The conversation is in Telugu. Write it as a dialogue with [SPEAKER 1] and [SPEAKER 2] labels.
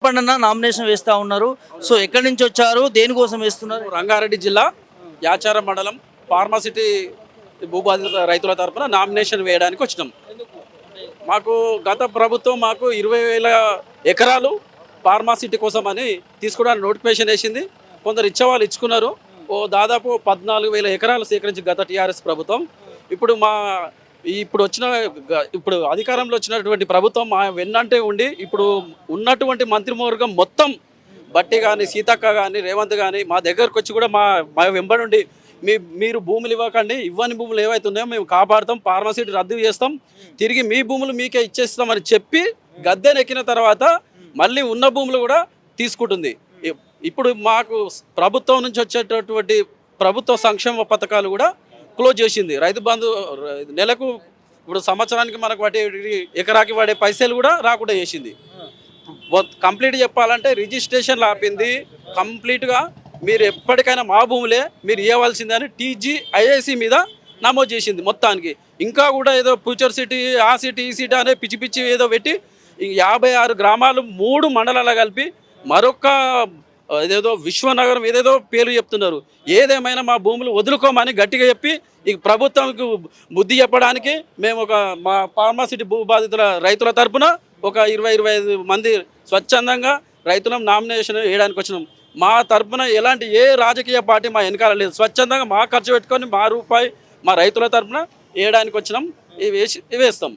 [SPEAKER 1] చెప్పండి నామినేషన్ వేస్తా ఉన్నారు. సో ఎక్కడి నుంచి వచ్చారు, దేనికోసం వేస్తున్నారు?
[SPEAKER 2] రంగారెడ్డి జిల్లా యాచారం మండలం ఫార్మాసిటీ భూబాధిత రైతుల తరపున నామినేషన్ వేయడానికి వచ్చినాం. మాకు గత ప్రభుత్వం మాకు 20,000 ఎకరాలు ఫార్మాసిటీ కోసం అని తీసుకోవడానికి నోటిఫికేషన్ వేసింది. కొందరు ఇచ్చేవాళ్ళు ఇచ్చుకున్నారు. దాదాపు 14,000 ఎకరాలు సేకరించి గత టీఆర్ఎస్ ప్రభుత్వం. ఇప్పుడు అధికారంలో వచ్చినటువంటి ప్రభుత్వం మా వెన్నంటే ఉండి ఇప్పుడు ఉన్నటువంటి మంత్రివర్గం మొత్తం బట్టి కానీ, సీతక్క కానీ, రేవంత్ కానీ మా దగ్గరకు వచ్చి కూడా మా వెంబడి మీరు భూములు ఇవ్వకండి, ఇవ్వని భూములు ఏవైతే ఉన్నాయో మేము కాపాడుతాం, ఫార్మసిటీ రద్దు చేస్తాం, తిరిగి మీ భూములు మీకే ఇచ్చేస్తామని చెప్పి గద్దెనెక్కిన తర్వాత మళ్ళీ ఉన్న భూములు కూడా తీసుకుంటుంది. ఇప్పుడు మాకు ప్రభుత్వం నుంచి వచ్చేటటువంటి ప్రభుత్వ సంక్షేమ పథకాలు కూడా క్లోజ్ చేసింది. రైతు బంధు నెలకు ఇప్పుడు సంవత్సరానికి మనకు వాటి ఎకరాకి వాడే పైసలు కూడా రాకుండా చేసింది. కంప్లీట్ చెప్పాలంటే రిజిస్ట్రేషన్లు ఆపింది కంప్లీట్గా. మీరు ఎప్పటికైనా మా భూములే మీరు ఇవ్వవలసిందని TGIAC మీద నమోదు చేసింది మొత్తానికి. ఇంకా కూడా ఏదో ఫ్యూచర్ సిటీ, ఆ సిటీ, ఈ సిటీ అనే పిచ్చి పిచ్చి ఏదో పెట్టి 56 గ్రామాలు 3 మండలాలు కలిపి మరొక ఏదేదో విశ్వనగరం ఏదేదో పేర్లు చెప్తున్నారు. ఏదేమైనా మా భూములు వదులుకోమని గట్టిగా చెప్పి ఈ ప్రభుత్వంకు బుద్ధి చెప్పడానికి మేము మా ఫార్మాసిటీ భూ బాధితుల రైతుల తరపున ఒక 20-25 మంది స్వచ్ఛందంగా రైతులను నామినేషన్ వేయడానికి వచ్చినాం. మా తరపున ఎలాంటి ఏ రాజకీయ పార్టీ మా వెనకాల లేదు. స్వచ్ఛందంగా మా ఖర్చు పెట్టుకొని మా రూపాయి మా రైతుల తరపున వేయడానికి వచ్చినాం. వేస్తాం.